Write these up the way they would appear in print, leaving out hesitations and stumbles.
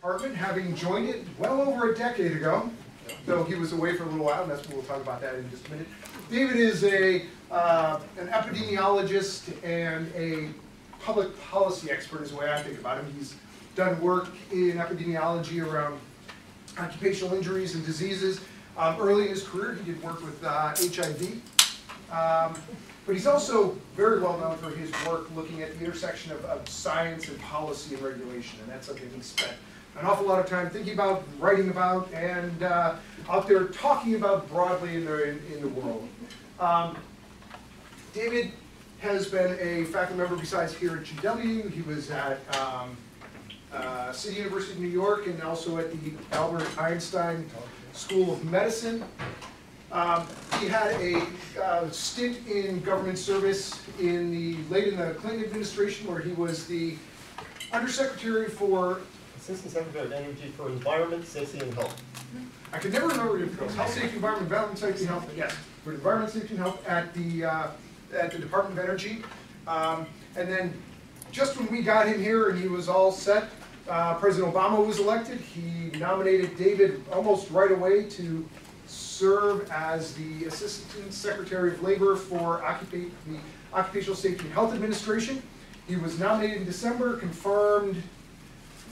department, having joined it well over a decade ago, though he was away for a little while, and we'll talk about that in just a minute. David is an epidemiologist and a public policy expert is the way I think about him. He's done work in epidemiology around occupational injuries and diseases. Early in his career, he did work with HIV. But he's also very well known for his work looking at the intersection of science and policy and regulation, and that's something he spent an awful lot of time thinking about, writing about, and out there talking about broadly in the world. David has been a faculty member besides here at GW. He was at City University of New York and also at the Albert Einstein School of Medicine. He had a stint in government service late in the Clinton administration, where he was the Undersecretary for Assistant Secretary of Energy for Environment, Safety, and Health. I can never remember if it was Health, Safety, Environment, Safety, and Health. Yes, for Environment, Safety, and Health at the Department of Energy. And then, just when we got him here and he was all set, President Obama was elected. He nominated David almost right away to serve as the Assistant Secretary of Labor for the Occupational Safety and Health Administration. He was nominated in December, confirmed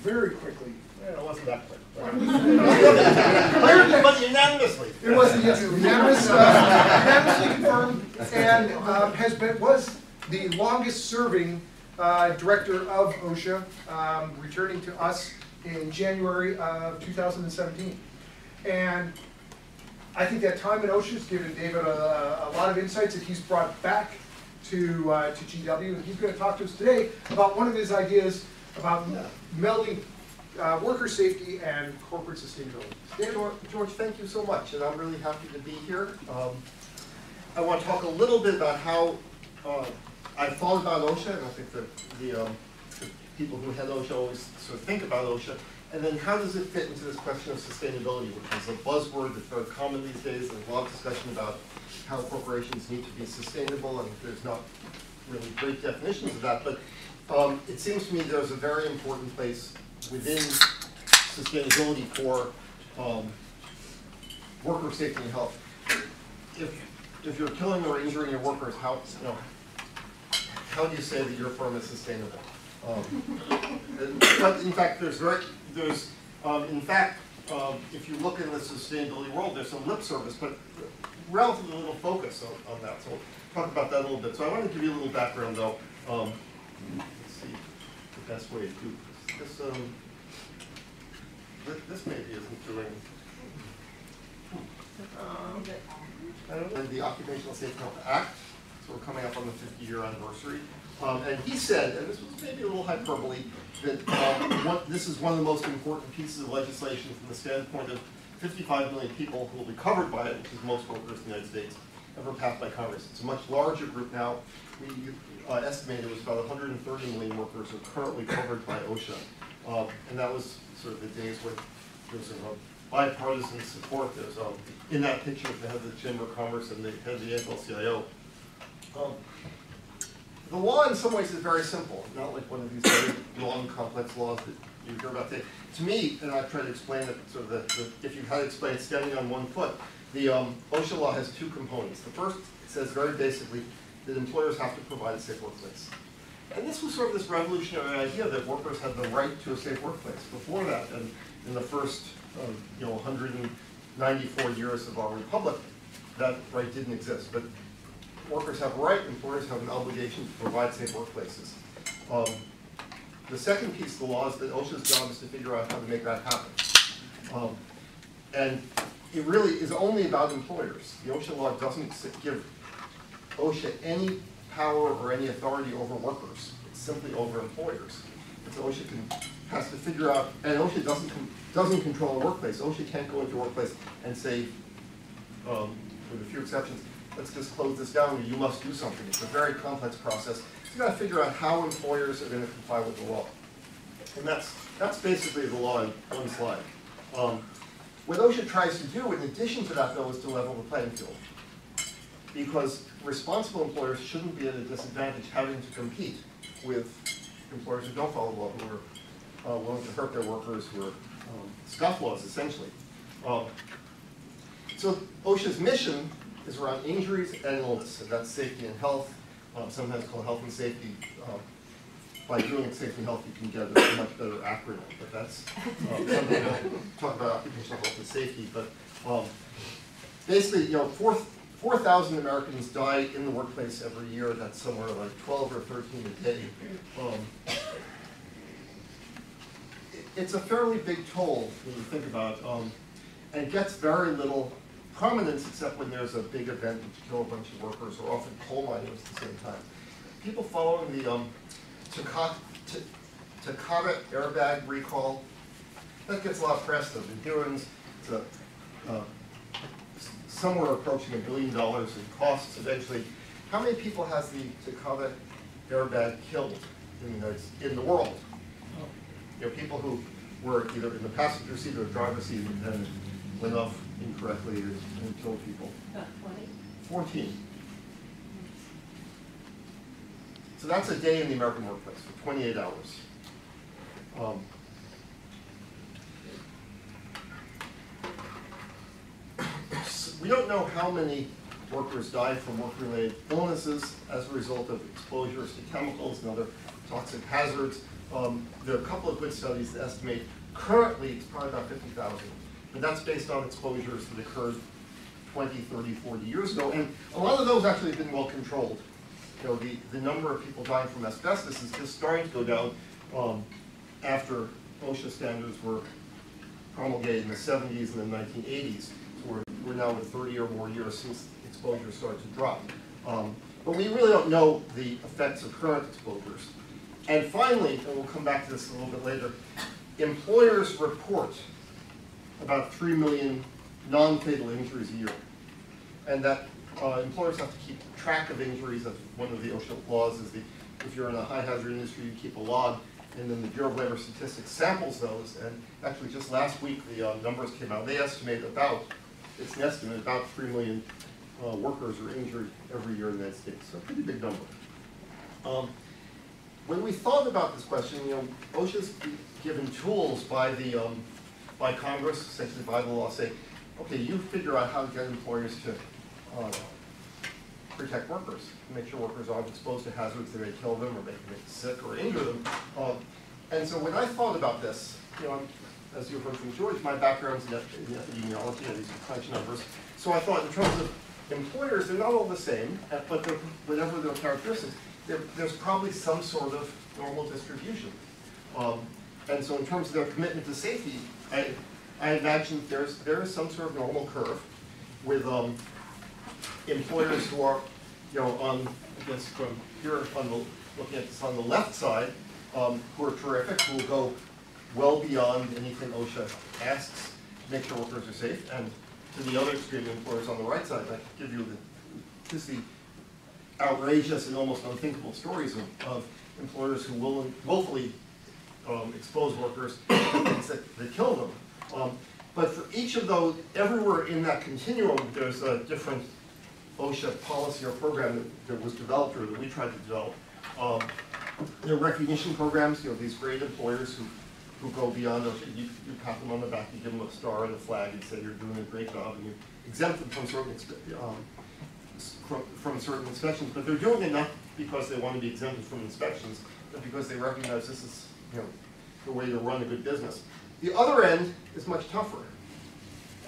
very quickly. Yeah, it wasn't that quick. But unanimously. It wasn't, yes, unanimously confirmed, and was the longest serving director of OSHA, returning to us in January of 2017. And I think that time in OSHA has given David a lot of insights that he's brought back to GW, and he's going to talk to us today about one of his ideas about melding worker safety and corporate sustainability. George, thank you so much, and I'm really happy to be here. I want to talk a little bit about how I thought about OSHA, and I think that the people who head OSHA always sort of think about OSHA, and then how does it fit into this question of sustainability, which is a buzzword that's very common these days. There's a lot of discussion about how corporations need to be sustainable, and there's not really great definitions of that, but it seems to me there's a very important place within sustainability for worker safety and health. If you're killing or injuring your workers, how do you say that your firm is sustainable? But in fact, if you look in the sustainability world, there's some lip service, but relatively little focus on that. So we'll talk about that a little bit. So I want to give you a little background, though. Let's see the best way to do this. This maybe isn't doing. I don't know. The Occupational Safety and Health Act. So we're coming up on the 50-year anniversary. And he said, and this was maybe a little hyperbole, that this is one of the most important pieces of legislation from the standpoint of 55 million people who will be covered by it, which is most workers in the United States, ever passed by Congress. It's a much larger group now. We estimated it was about 130 million workers who are currently covered by OSHA. And that was sort of the days when there was a bipartisan support. There's in that picture, the head of the Chamber of Commerce and the head of the AFL-CIO. The law, in some ways, is very simple, not like one of these very long, complex laws that you hear about today. To me, and I've tried to explain it, sort of if you had to explain it standing on one foot, the OSHA law has two components. The first says very basically that employers have to provide a safe workplace. And this was sort of this revolutionary idea that workers had the right to a safe workplace. Before that, and in the first 194 years of our republic, that right didn't exist. But workers have a right, employers have an obligation to provide safe workplaces. The second piece of the law is that OSHA's job is to figure out how to make that happen. And it really is only about employers. The OSHA law doesn't give OSHA any power or any authority over workers. It's simply over employers. And so OSHA has to figure out, and OSHA doesn't control a workplace. OSHA can't go into a workplace and say, with a few exceptions, let's just close this down, you must do something. It's a very complex process. So you've got to figure out how employers are going to comply with the law. And that's basically the law in one slide. What OSHA tries to do, in addition to that, though, is to level the playing field. Because responsible employers shouldn't be at a disadvantage having to compete with employers who don't follow the law, who are willing to hurt their workers who are scofflaws, essentially. So OSHA's mission is around injuries and illness, and that's safety and health, sometimes called health and safety. By doing it safety and health, you can get a much better acronym, but that's something we'll talk about occupational health and safety. But basically, 4,000 Americans die in the workplace every year. That's somewhere like 12 or 13 a day. It's a fairly big toll when you think about it, and gets very little prominence except when there's a big event which kills a bunch of workers, or often coal miners at the same time. People following the Takata airbag recall, that gets a lot of press. There's been hearings. It's somewhere approaching $1 billion in costs eventually. How many people has the Takata airbag killed in the world? People who were either in the passenger seat or the driver's seat and went off incorrectly and killed people. About 20? 14. So that's a day in the American workplace, for 28 hours. We don't know how many workers die from work-related illnesses as a result of exposures to chemicals and other toxic hazards. There are a couple of good studies that estimate currently it's probably about 50,000, but that's based on exposures that occurred 20, 30, 40 years ago, and a lot of those actually have been well controlled. The number of people dying from asbestos is just starting to go down after OSHA standards were promulgated in the 70s and the 1980s. So we're now at 30 or more years since exposure started to drop. But we really don't know the effects of current exposures. And finally, and we'll come back to this a little bit later, employers report about 3 million non-fatal injuries a year. And that employers have to keep track of injuries. That's one of the OSHA laws is if you're in a high hazard industry, you keep a log, and then the Bureau of Labor Statistics samples those. And actually just last week, the numbers came out. They estimate it's an estimate, about 3 million workers are injured every year in the United States. So a pretty big number. When we thought about this question, OSHA's given tools by Congress, essentially by the law, say, okay, you figure out how to get employers to protect workers, make sure workers aren't exposed to hazards that may kill them or make them sick or injure them. And so when I thought about this, as you heard from George, my background's in epidemiology, and these are crunch numbers. So I thought in terms of employers, they're not all the same, but whatever their characteristics, there's probably some sort of normal distribution. And so in terms of their commitment to safety, I imagine there is some sort of normal curve with employers who are, I guess from here looking at this on the left side, who are terrific, who will go well beyond anything OSHA asks to make sure workers are safe, and to the other extreme, employers on the right side. I give you the outrageous and almost unthinkable stories of employers who willfully expose workers to things that kill them. But for each of those, everywhere in that continuum, there's a different OSHA policy or program that was developed or that we tried to develop. There are recognition programs, these great employers who go beyond OSHA. You pat them on the back, you give them a star and a flag and say you're doing a great job, and you exempt them from certain inspections. But they're doing it not because they want to be exempted from inspections, but because they recognize this is the way to run a good business. The other end is much tougher.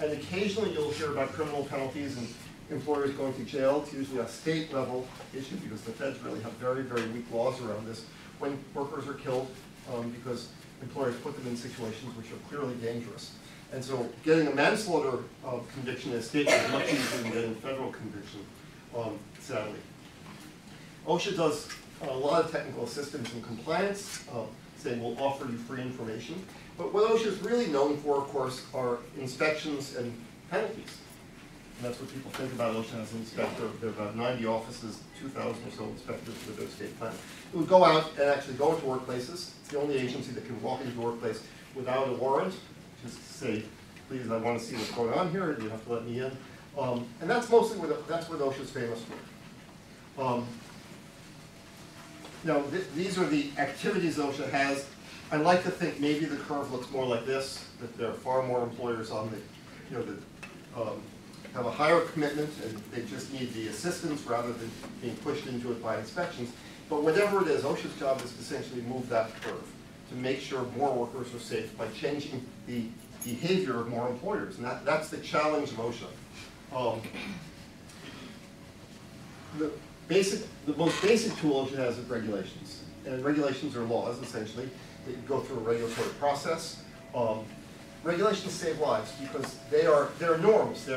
And occasionally you'll hear about criminal penalties and employers going to jail. It's usually a state level issue because the feds really have very, very weak laws around this when workers are killed because employers put them in situations which are clearly dangerous. And so getting a manslaughter conviction in a state is much easier than getting a federal conviction, sadly. OSHA does a lot of technical assistance and compliance, saying we'll offer you free information. But what OSHA is really known for, of course, are inspections and penalties. And that's what people think about OSHA as an inspector. There are about 90 offices, 2,000 or so inspectors with their state plan. Who would go out and actually go into workplaces. It's the only agency that can walk into a workplace without a warrant. Just say, please, I want to see what's going on here, and you have to let me in. And that's mostly what OSHA's famous for. Now, these are the activities OSHA has I like to think maybe the curve looks more like this, that there are far more employers on the, that have a higher commitment and they just need the assistance rather than being pushed into it by inspections. But whatever it is, OSHA's job is to essentially move that curve, to make sure more workers are safe by changing the behavior of more employers. And that's the challenge of OSHA. The most basic tool OSHA has is regulations. And regulations are laws, essentially. They go through a regulatory process. Regulations save lives because they're norms.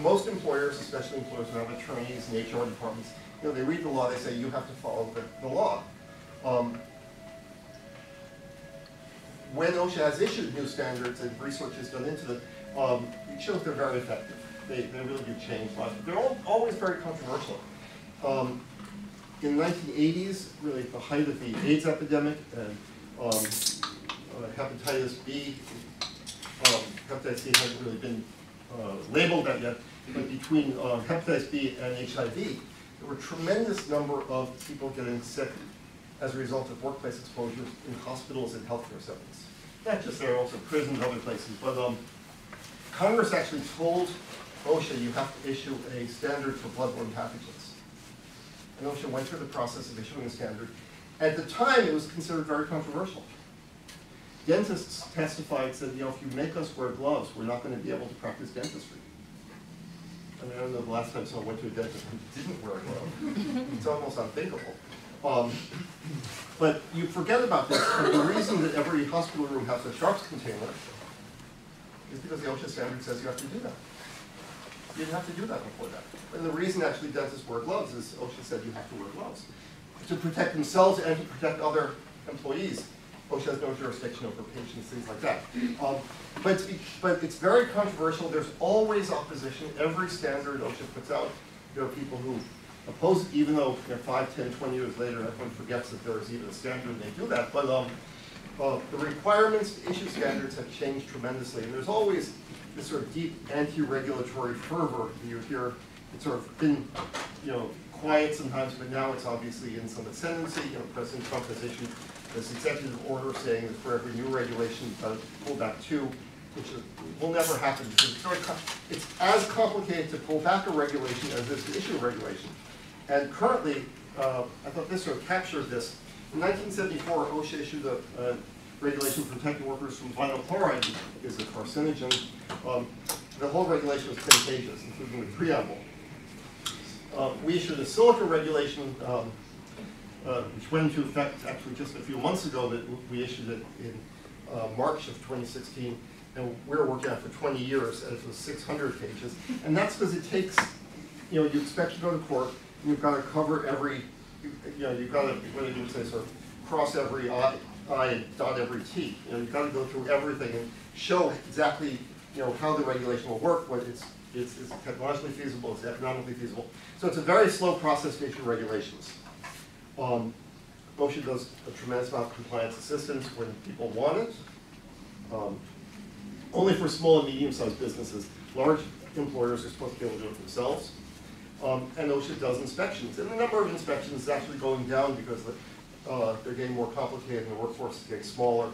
Most employers, especially employers who have attorneys and HR departments, they read the law, they say you have to follow the law. When OSHA has issued new standards and research is done into them, it shows they're very effective. They really do change lives. They're always very controversial. In the 1980s, really at the height of the AIDS epidemic and hepatitis B, hepatitis C hasn't really been labeled that yet, but between hepatitis B and HIV, there were a tremendous number of people getting sick as a result of workplace exposures in hospitals and healthcare settings. Not just there, also prisons and other places, but Congress actually told OSHA you have to issue a standard for bloodborne pathogens. And OSHA went through the process of issuing a standard. At the time, it was considered very controversial. Dentists testified, said, if you make us wear gloves, we're not going to be able to practice dentistry. I mean, I don't know the last time someone went to a dentist and didn't wear a glove. It's almost unthinkable. But you forget about this, and the reason that every hospital room has a sharps container is because the OSHA standard says you have to do that. You didn't have to do that before that. And the reason actually dentists wear gloves is OSHA said you have to wear gloves to protect themselves and to protect other employees. OSHA has no jurisdiction over patients, things like that. But it's very controversial. There's always opposition. Every standard OSHA puts out, there are people who oppose it, even though 5, 10, 20 years later, everyone forgets that there is even a standard and they do that. But the requirements to issue standards have changed tremendously. And there's always this sort of deep anti-regulatory fervor that you hear. It's sort of been, quiet sometimes, but now it's obviously in some ascendancy. President Trump has issued this executive order saying that for every new regulation, you've got to pull back 2, which will never happen because it's as complicated to pull back a regulation as it is to issue a regulation. And currently, I thought this sort of captured this. In 1974, OSHA issued a regulation protecting workers from vinyl chloride, which is a carcinogen. The whole regulation was 10 pages, including the preamble. We issued a silica regulation, which went into effect actually just a few months ago. That we issued it in March of 2016, and we were working on it for 20 years, and it was 600 pages. And that's because it takes, you expect to go to court, and you've got to cover every, you've got to, what do you say, sort of cross every I and dot every T. You've got to go through everything and show exactly, how the regulation will work, what it's technologically feasible, it's economically feasible. So it's a very slow process to issue regulations. OSHA does a tremendous amount of compliance assistance when people want it. Only for small and medium-sized businesses. Large employers are supposed to be able to do it themselves. And OSHA does inspections. And the number of inspections is actually going down because they're getting more complicated and the workforce is getting smaller.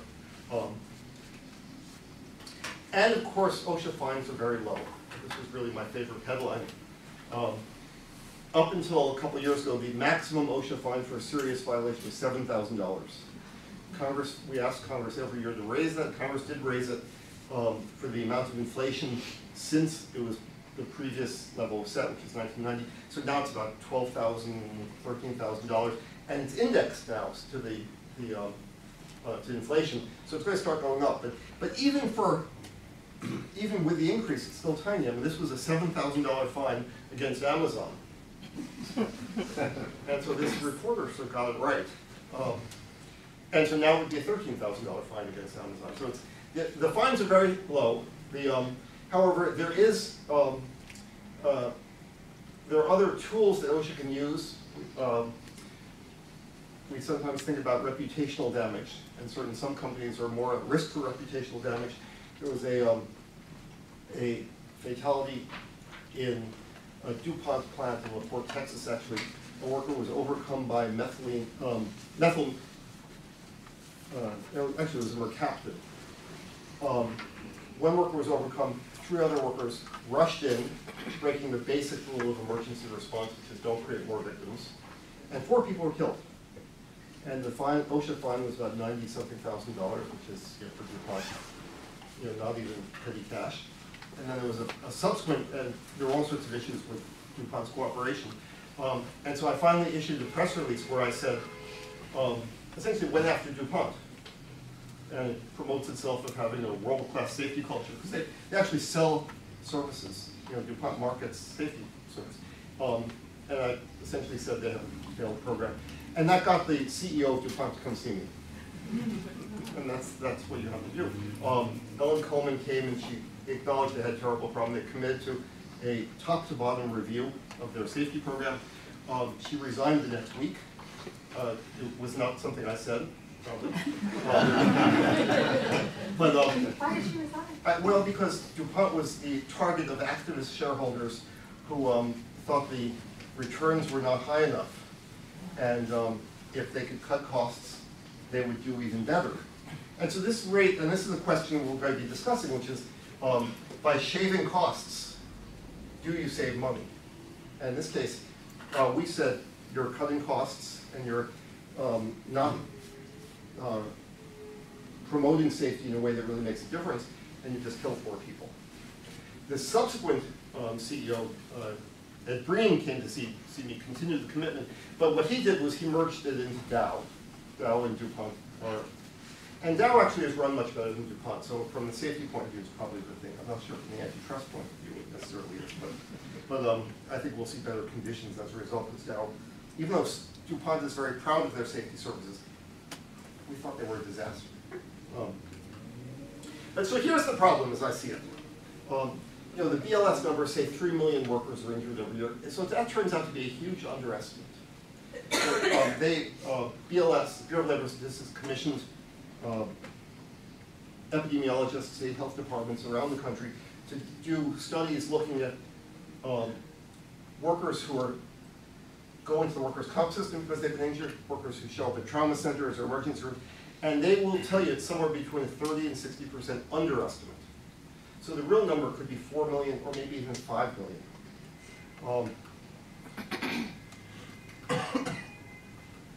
And of course, OSHA fines are very low. This was really my favorite headline. Up until a couple of years ago, the maximum OSHA fine for a serious violation was $7,000. We asked Congress every year to raise that. Congress did raise it for the amount of inflation since it was the previous level of set, which is 1990. So now it's about $12,000, $13,000, and it's indexed now to to inflation. So it's going to start going up. But even with the increase, it's still tiny. I mean, this was a $7,000 fine against Amazon. And so this reporter sort of got it right. And so now it would be a $13,000 fine against Amazon. So the fines are very low. However, there are other tools that OSHA can use. We sometimes think about reputational damage, and certainly some companies are more at risk for reputational damage. There was a fatality in a DuPont plant in LaPorte, Texas, actually. A worker was overcome by methyl actually it was a mercaptan. One worker was overcome, 3 other workers rushed in, breaking the basic rule of emergency response, which is don't create more victims, and 4 people were killed. And the fine, OSHA fine was about $90-something thousand, which is, you know, for DuPont, you know, not even petty cash. And then there was a subsequent, and there were all sorts of issues with DuPont's cooperation. And so I finally issued a press release where I said, essentially went after DuPont. And it promotes itself of having a world-class safety culture, because they actually sell services. You know, DuPont markets safety service. And I essentially said they have a failed program. And that got the CEO of DuPont to come see me. And that's what you have to do. Ellen Coleman came and she acknowledged they had a terrible problem. They committed to a top-to-bottom review of their safety program. She resigned the next week. It was not something I said, probably. But why did she resign? well, because DuPont was the target of activist shareholders who thought the returns were not high enough. And if they could cut costs, they would do even better. And so this rate, and this is a question we're going to be discussing, which is, by shaving costs, do you save money? And in this case, we said you're cutting costs and you're not promoting safety in a way that really makes a difference, and you just kill 4 people. The subsequent CEO, Ed Breen, came to see me continue the commitment, but what he did was he merged it into Dow and DuPont. And Dow actually has run much better than DuPont, so from the safety point of view, it's probably a good thing. I'm not sure from the antitrust point of view it necessarily is, but I think we'll see better conditions as a result of Dow. Even though DuPont is very proud of their safety services, we thought they were a disaster. But so here's the problem as I see it. You know, the BLS numbers say 3 million workers are injured every year, so that turns out to be a huge underestimate. BLS, the Bureau of Labor Statistics, commissioned epidemiologists, state health departments around the country to do studies looking at workers who are going to the workers' comp system because they've been injured, workers who show up at trauma centers or emergency rooms, and they will tell you it's somewhere between a 30 and 60% underestimate. So the real number could be 4 million or maybe even 5 million.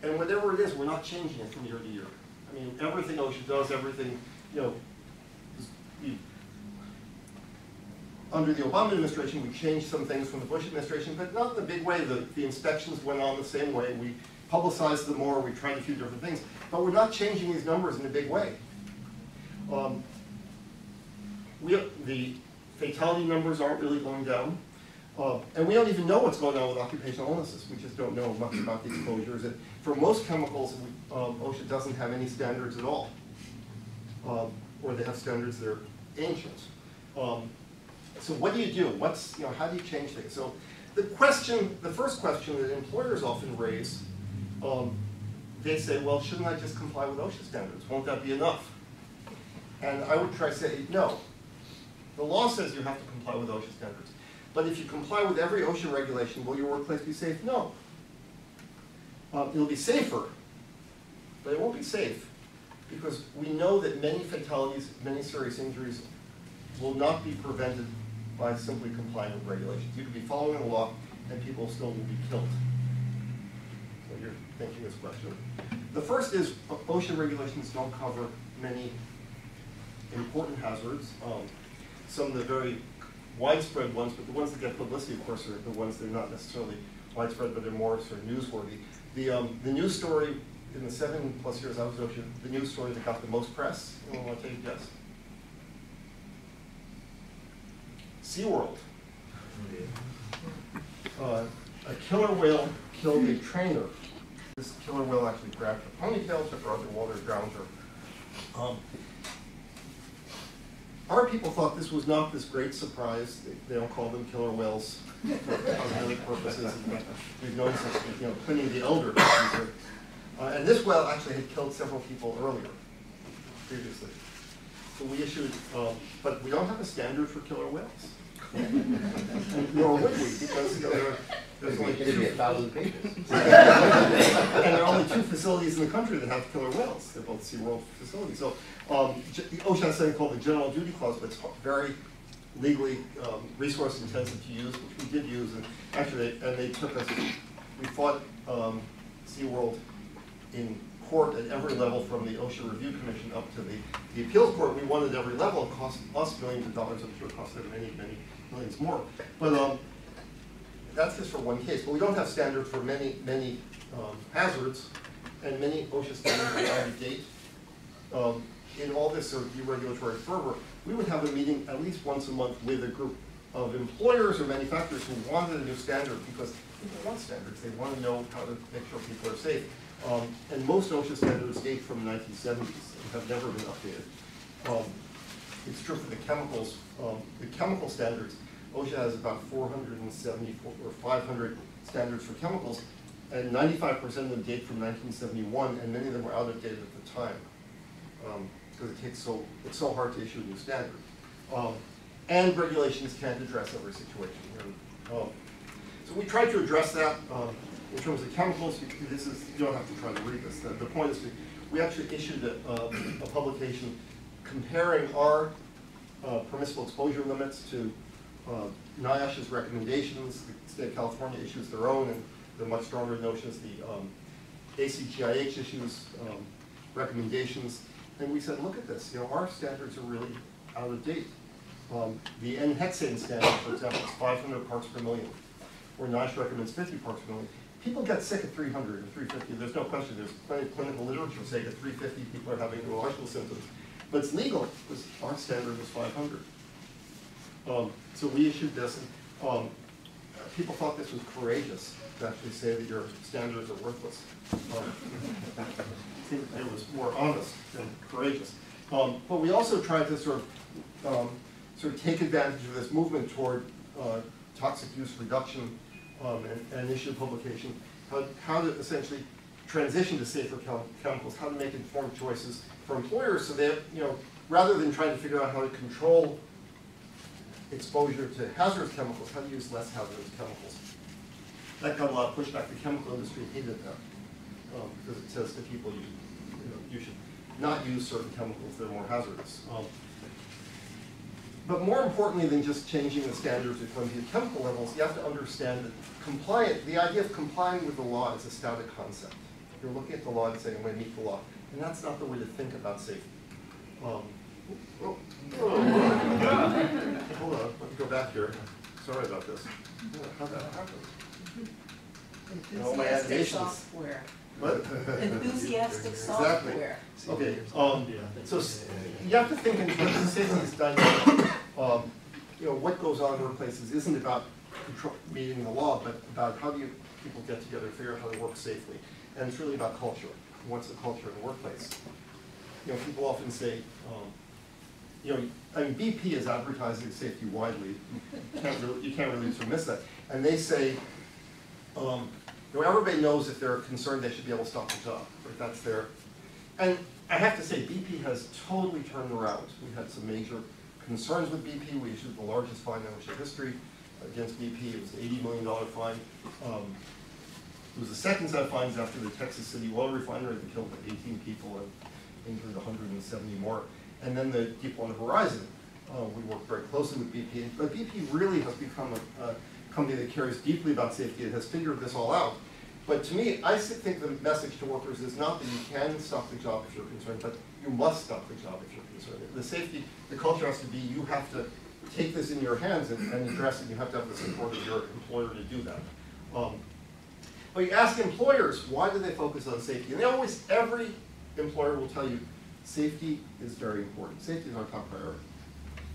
And whatever it is, we're not changing it from year to year. I mean, everything OSHA does, everything, you know, under the Obama administration, we changed some things from the Bush administration, but not in a big way. The inspections went on the same way. We publicized them more. We tried a few different things. But we're not changing these numbers in a big way. The fatality numbers aren't really going down. And we don't even know what's going on with occupational illnesses. We just don't know much about the exposures. And for most chemicals, OSHA doesn't have any standards at all. Or they have standards that are ancient. So what do you do? How do you change things? So the first question that employers often raise, they say, well, shouldn't I just comply with OSHA standards? Won't that be enough? And I would try to say, no. The law says you have to comply with OSHA standards. But if you comply with every OSHA regulation, will your workplace be safe? No. It'll be safer, but it won't be safe because we know that many fatalities, many serious injuries will not be prevented by simply complying with regulations. You could be following the law and people still will be killed. So you're thinking this question. The first is OSHA regulations don't cover many important hazards. Some of the very widespread ones, but the ones that get publicity, of course, are the ones that are not necessarily widespread, but they're more sort of newsworthy. The news story in the 7+ years I was at OSHA, the news story that got the most press, anyone want to take a guess? SeaWorld. A killer whale killed a trainer. This killer whale actually grabbed her ponytail, took her underwater, drowned her. Our people thought this was not this great surprise. They don't call them killer whales for cosmetic purposes. We've known since Pliny the Elder. And this whale actually had killed several people earlier, previously. So we issued, but we don't have a standard for killer whales. Nor would we, because There's only It'd be 1,000 pages. and there are only 2 facilities in the country that have killer whales. They're both SeaWorld facilities. So OSHA has something called the General Duty Clause, but it's very legally resource intensive to use, which we did use. And actually, they took us, we fought SeaWorld in court at every level, from the OSHA Review Commission up to the appeals court. We won at every level. It cost us millions of dollars. I'm sure it cost them many, many millions more. But that's just for one case. But we don't have standards for many, many hazards, and many OSHA standards are out of date. In all this sort of deregulatory fervor, we would have a meeting at least once a month with a group of employers or manufacturers who wanted a new standard, because people want standards. They want to know how to make sure people are safe. And most OSHA standards date from the 1970s and have never been updated. It's true for the chemicals. The chemical standards, OSHA has about 474 or 500 standards for chemicals, and 95% of them date from 1971, and many of them were out of date at the time, because it's so hard to issue a new standard. And regulations can't address every situation. So we tried to address that. In terms of chemicals, you don't have to try to read this. The point is, we actually issued a publication comparing our permissible exposure limits to NIOSH's recommendations. The state of California issues their own, and they're much stronger notions. The ACGIH issues recommendations, and we said, look at this. Our standards are really out of date. The N-hexane standard, for example, is 500 parts per million, where NIOSH recommends 50 parts per million. People get sick at 300 and 350. There's no question. There's plenty of clinical literature saying at 350 people are having neurological symptoms. But it's legal, because our standard was 500. So we issued this, and people thought this was courageous to actually say that your standards are worthless. It was more honest than courageous. But we also tried to sort of take advantage of this movement toward toxic use reduction and issue publication, how to essentially transition to safer chemicals, how to make informed choices for employers, so that, rather than trying to figure out how to control exposure to hazardous chemicals, how to use less hazardous chemicals. That got a lot of pushback. The chemical industry hated that, because it says to people, you should not use certain chemicals that are more hazardous. But more importantly than just changing the standards at the chemical levels, you have to understand that the idea of complying with the law is a static concept. You're looking at the law and saying, I'm going to meet the law. And that's not the way to think about safety. Hold on, let me go back here. Sorry about this. How'd that happen? Enthusiastic software. What? Enthusiastic software. Okay. So you have to think in terms of safety is dynamic. What goes on in workplaces isn't about meeting the law, but about how do people get together and figure out how to work safely. And it's really about culture. What's the culture in the workplace? People often say, BP is advertising safety widely. You can't really sort of miss that. And they say, everybody knows if they're concerned, they should be able to stop the job. Right? That's their. And I have to say, BP has totally turned around. We had some major concerns with BP. We issued the largest fine in OSHA history against BP. It was an $80 million fine. It was the second set of fines after the Texas City oil refinery that killed like 18 people and injured 170 more. And then the Deepwater Horizon. We worked very closely with BP. But BP really has become a company that cares deeply about safety. It has figured this all out. But to me, I think the message to workers is not that you can stop the job if you're concerned, but you must stop the job if you're concerned. The culture has to be, you have to take this in your hands and address it. You have to have the support of your employer to do that. But you ask employers, why do they focus on safety? And every employer will tell you, safety is very important. Safety is our top priority.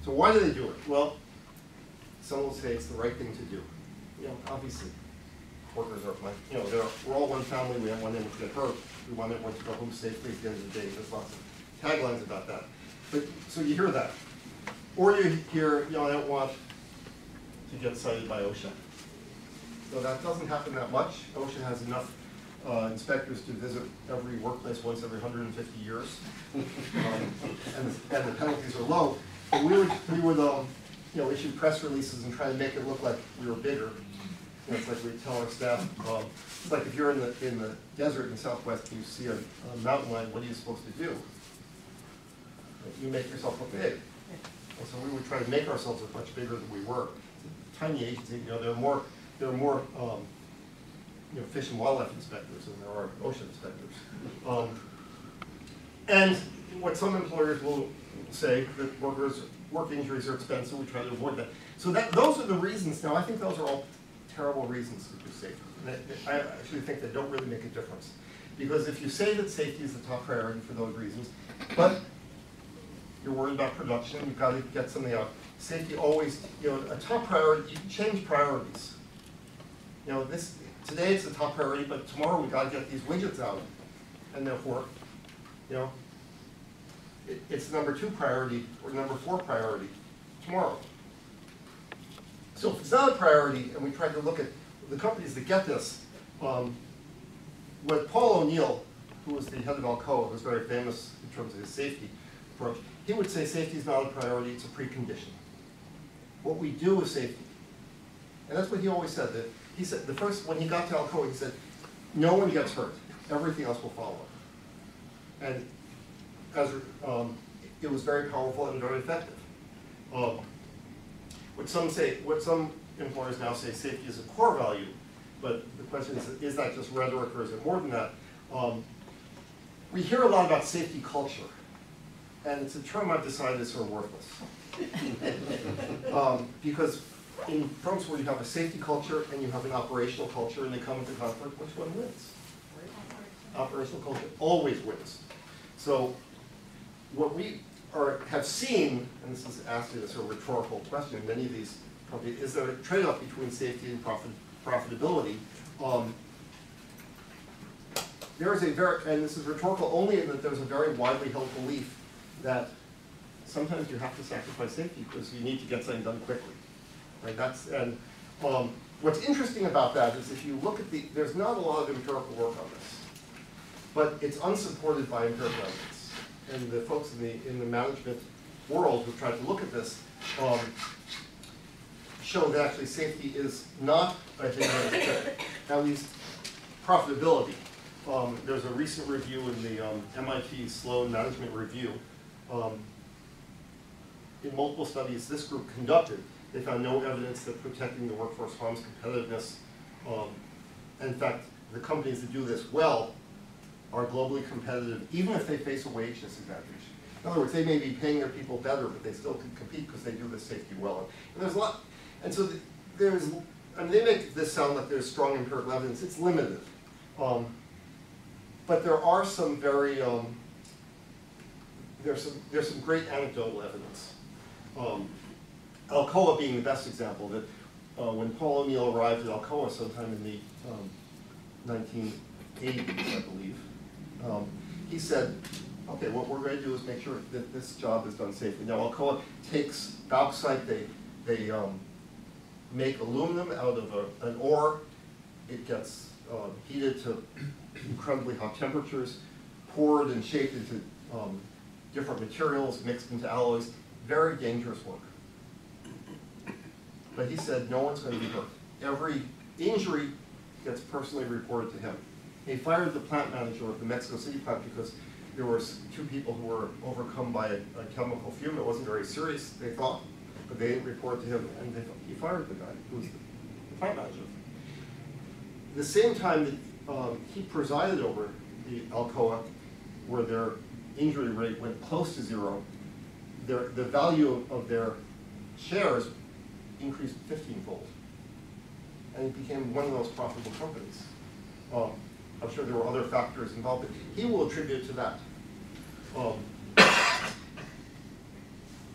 So why do they do it? Well, some will say it's the right thing to do. Obviously, workers are we're all one family. We don't want anyone to get hurt. We want everyone to go home safely at the end of the day. There's lots of taglines about that. But so you hear that, or you hear, I don't want to get cited by OSHA. So that doesn't happen that much. OSHA has enough inspectors to visit every workplace once every 150 years, and the penalties are low. But we would issue press releases and try to make it look like we were bigger. You know, it's like we tell our staff, it's like if you're in the desert in the Southwest and you see a mountain lion, what are you supposed to do? You make yourself look big. And so we would try to make ourselves look much bigger than we were. Tiny agency, you know, there are more you know, fish and wildlife inspectors than there are ocean inspectors. And what some employers will say, that work injuries are expensive, we try to avoid that. So those are the reasons. Now, I think those are all terrible reasons to do safety. I actually think they don't really make a difference. Because if you say that safety is the top priority for those reasons, but you're worried about production, you've got to get something out. Safety always, you know, a top priority, you can change priorities. You know, today it's the top priority, but tomorrow we've got to get these widgets out. And therefore, you know, it's number 2 priority or number 4 priority tomorrow. So if it's not a priority, and we try to look at the companies that get this, what Paul O'Neill, who was the head of Alcoa, was very famous in terms of his safety approach, he would say safety is not a priority, it's a precondition. What we do is safety. And that's what he always said. That he said, when he got to Alcoa, he said, no one gets hurt, everything else will follow. And it was very powerful and very effective. What some employers now say safety is a core value, but the question is that just rhetoric or is it more than that? We hear a lot about safety culture, and it's a term I've decided is sort of worthless. Because in firms where you have a safety culture and you have an operational culture and they come into conflict, which one wins? Operational culture always wins. So what we have seen, and this is asked in a sort of rhetorical question in many of these companies, is there a trade-off between safety and profitability? There is and this is rhetorical only in that there's a very widely held belief that sometimes you have to sacrifice safety because you need to get something done quickly. Right? What's interesting about that is if you look at there's not a lot of empirical work on this, but it's unsupported by empirical evidence. And the folks in the management world who tried to look at this show that actually safety is not a hindrance to at least profitability. There's a recent review in the MIT Sloan Management Review. In multiple studies this group conducted, they found no evidence that protecting the workforce harms competitiveness. In fact, the companies that do this well are globally competitive, even if they face a wage disadvantage. In other words, they may be paying their people better, but they still can compete because they do this safety well. And there's a lot, and so they make this sound like there's strong empirical evidence. It's limited, but there are some very there's some great anecdotal evidence. Alcoa being the best example. That when Paul O'Neill arrived at Alcoa sometime in the 1980s, I believe. He said, okay, what we're going to do is make sure that this job is done safely. Now, Alcoa takes bauxite, they make aluminum out of an ore. It gets heated to incredibly hot temperatures, poured and shaped into different materials, mixed into alloys. Very dangerous work. But he said no one's going to be hurt. Every injury gets personally reported to him. He fired the plant manager of the Mexico City plant because there were 2 people who were overcome by a chemical fume. It wasn't very serious, they thought, but they didn't report to him, and he fired the guy who was the plant manager. The same time that he presided over the Alcoa, where their injury rate went close to 0, the value of their shares increased 15-fold, and it became one of the most profitable companies. I'm sure there were other factors involved, but he will attribute to that.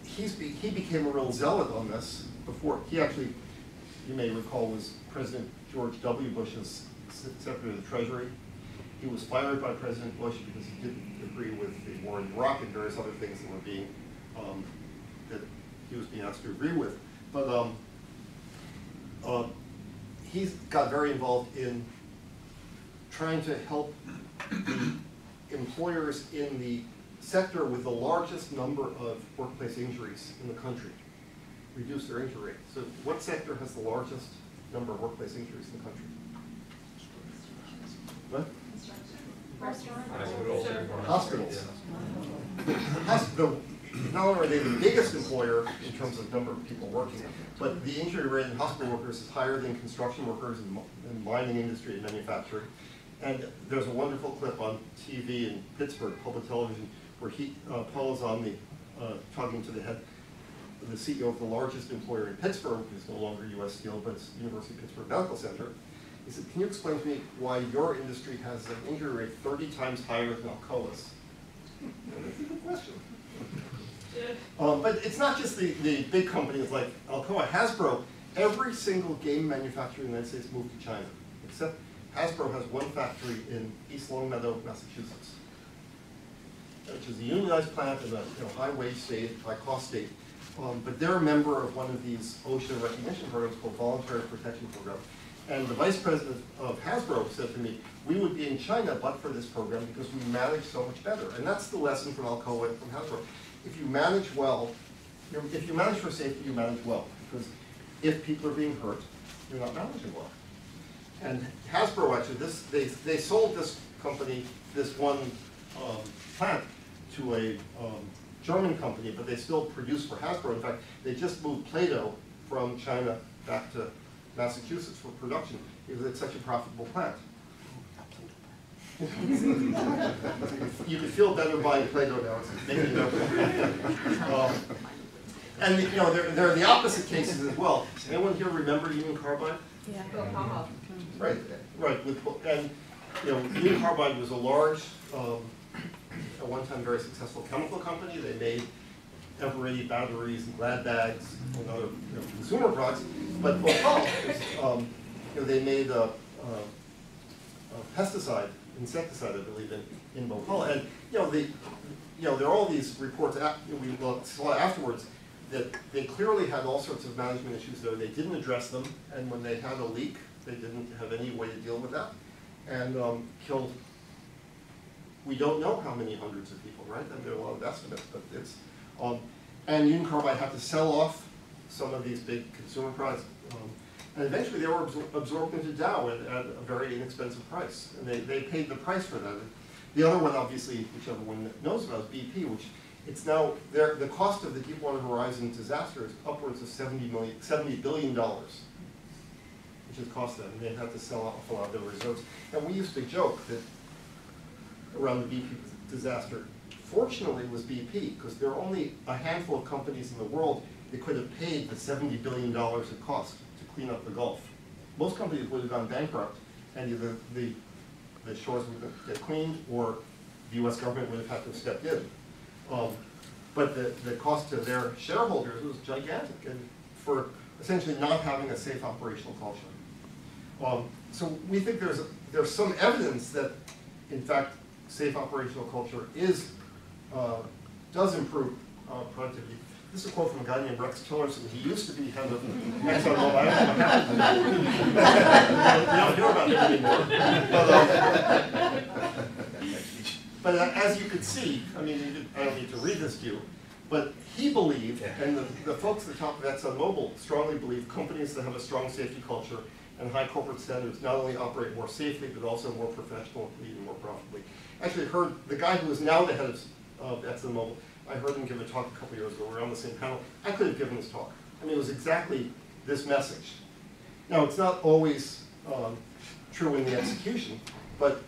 He became a real zealot on this before. He actually, you may recall, was President George W. Bush's Secretary of the Treasury. He was fired by President Bush because he didn't agree with the war in Iraq and various other things that were being, that he was being asked to agree with. But he's got very involved in trying to help the employers in the sector with the largest number of workplace injuries in the country reduce their injury rate. So what sector has the largest number of workplace injuries in the country. What? Hospitals. Not only are they the biggest employer in terms of number of people working, but the injury rate in hospital workers is higher than construction workers in mining industry and manufacturing. And there's a wonderful clip on TV in Pittsburgh, public television, where Paul is on talking to the CEO of the largest employer in Pittsburgh, which is no longer U.S. Steel, but it's University of Pittsburgh Medical Center. He said, "Can you explain to me why your industry has an injury rate 30 times higher than Alcoa's?" That's a good question. But it's not just the big companies like Alcoa. Hasbro, every single game manufacturer in the United States moved to China, except Hasbro has one factory in East Longmeadow, Massachusetts, which is a unionized plant in a high-wage state, high-cost state. But they're a member of one of these OSHA recognition programs called Voluntary Protection Program. And the vice president of Hasbro said to me, "We would be in China but for this program because we manage so much better." And that's the lesson from Alcoa and from Hasbro. If you manage well, if you manage for safety, you manage well. Because if people are being hurt, you're not managing well. And Hasbro actually, they sold this company, this one plant, to a German company, but they still produce for Hasbro. In fact, they just moved Play-Doh from China back to Massachusetts for production because it's such a profitable plant. You could feel better buying Play-Doh now. It's making no and there are the opposite cases as well. Anyone here remember Union Carbide? Yeah. Right, right. And Union Carbide was a large, at one time very successful chemical company. They made ever-ready batteries and glad bags and other consumer products. But Bhopal, they made a pesticide, insecticide, I believe, in Bhopal. And there are all these reports we saw afterwards that they clearly had all sorts of management issues there. They didn't address them, and when they had a leak, they didn't have any way to deal with that, and killed. We don't know how many hundreds of people, right? And there are a lot of estimates, but it's and Union Carbide had to sell off some of these big consumer products. And eventually they were absorbed into Dow at a very inexpensive price. And they paid the price for that. The other one, obviously, whichever one knows about, is BP, which it's now, the cost of the Deepwater Horizon disaster is upwards of $70 billion, which has cost them. And they had to sell off a lot of their reserves. And we used to joke that around the BP disaster, fortunately it was BP, because there are only a handful of companies in the world that could have paid the $70 billion it cost clean up the Gulf. Most companies would have gone bankrupt, and either the shores would get cleaned, or the U.S. government would have had to have stepped in. But the cost to their shareholders was gigantic, and for essentially not having a safe operational culture. So we think there's some evidence that, in fact, safe operational culture does improve productivity. This is a quote from a guy named Rex Tillerson. He used to be head of ExxonMobil. I don't know what happened. We don't hear about him anymore. But as you could see, I mean, I don't need to read this to you, but he believed, and the folks at the top of ExxonMobil strongly believe, companies that have a strong safety culture and high corporate standards not only operate more safely, but also more professionally and more profitably. Actually heard the guy who is now the head of ExxonMobil, I heard him give a talk a couple years ago. We were on the same panel. I could have given this talk. I mean, it was exactly this message. Now, it's not always true in the execution, but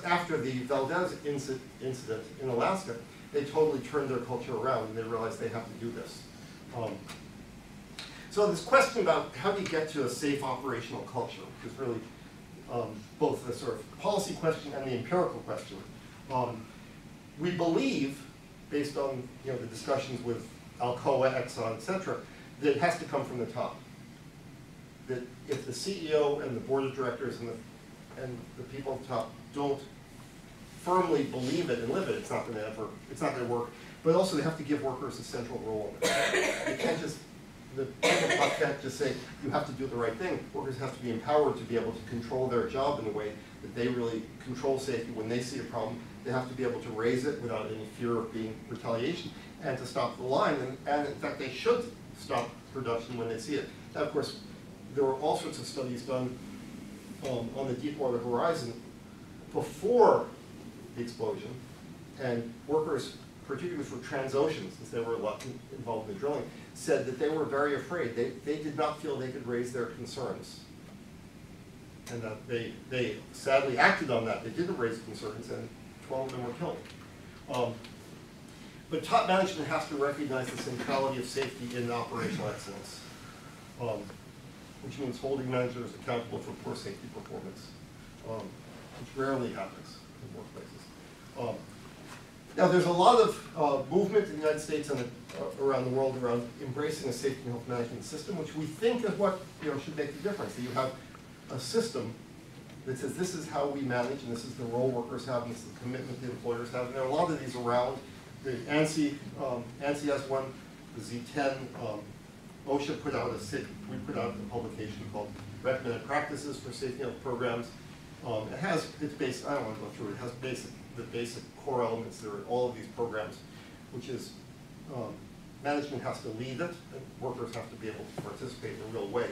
after the Valdez incident in Alaska, they totally turned their culture around, and they realized they have to do this. So this question about how do you get to a safe operational culture, which is really both the sort of policy question and the empirical question. We believe, based on the discussions with Alcoa, Exxon, et cetera, that it has to come from the top. That if the CEO and the board of directors and the people at the top don't firmly believe it and live it, it's not going to work. But also they have to give workers a central role in it. They can't just, the people at the top can't just say, you have to do the right thing. Workers have to be empowered to be able to control their job in a way that they really control safety when they see a problem. They have to be able to raise it without any fear of being retaliation and to stop the line. And in fact, they should stop production when they see it. Now, of course, there were all sorts of studies done on the Deepwater Horizon before the explosion, and workers, particularly for Transocean, since they were a lot involved in the drilling, said that they were very afraid. They did not feel they could raise their concerns. And that they sadly acted on that. They didn't raise concerns, and 12 of them were killed. But top management has to recognize the centrality of safety in operational excellence, which means holding managers accountable for poor safety performance, which rarely happens in workplaces. Now, there's a lot of movement in the United States and around the world around embracing a safety and health management system, which we think is what should make the difference. That you have a system that says this is how we manage, and this is the role workers have, and this is the commitment the employers have. And there are a lot of these around. The ANSI has one, the Z10. OSHA put out we put out a publication called Recommended Practices for Safety and Health Programs. It has its basic, I don't want to go through it, it has the basic core elements that are in all of these programs, which is management has to lead it, and workers have to be able to participate in a real way.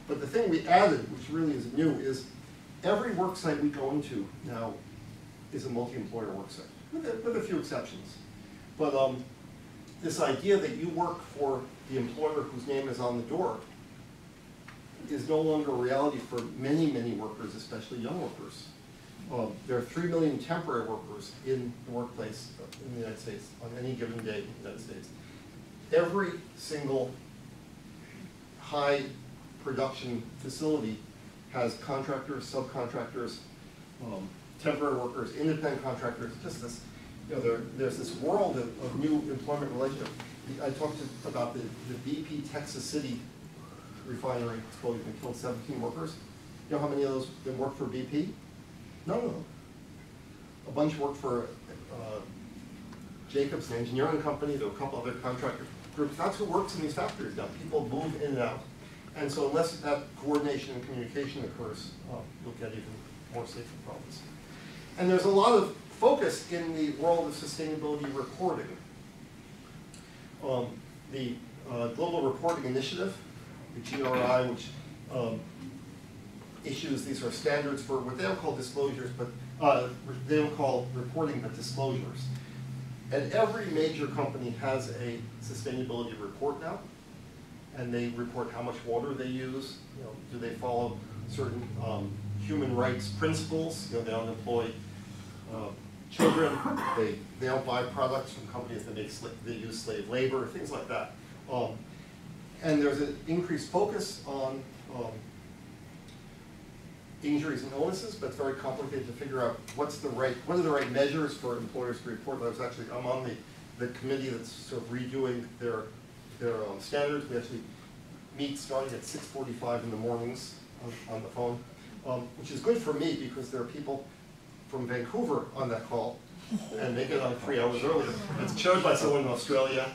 But the thing we added, which really is new, is every work site we go into now is a multi-employer work site, with a few exceptions. But this idea that you work for the employer whose name is on the door is no longer a reality for many, many workers, especially young workers. There are 3 million temporary workers in the workplace in the United States on any given day in the United States. Every single high production facility has contractors, subcontractors, temporary workers, independent contractors, just this, there's this world of new employment relationships. I talked about the BP Texas City refinery explosion that killed 17 workers. You know how many of those that worked for BP? None of them. A bunch worked for Jacobs, an engineering company. There were a couple other contractor groups. That's who works in these factories now. People move in and out. And so unless that coordination and communication occurs, you'll get even more safety problems. And there's a lot of focus in the world of sustainability reporting. The Global Reporting Initiative, the GRI, which issues these are standards for what they don't call disclosures, but they don't call reporting, but disclosures. And every major company has a sustainability report now, and they report how much water they use. Do they follow certain human rights principles? They don't employ children. They don't buy products from companies that use slave labor, things like that. And there's an increased focus on injuries and illnesses, but it's very complicated to figure out what are the right measures for employers to report. I'm on the committee that's sort of redoing their standards. We actually meet starting at 6:45 in the mornings on the phone, which is good for me because there are people from Vancouver on that call, and they get on 3 hours earlier. It's chaired by someone in Australia,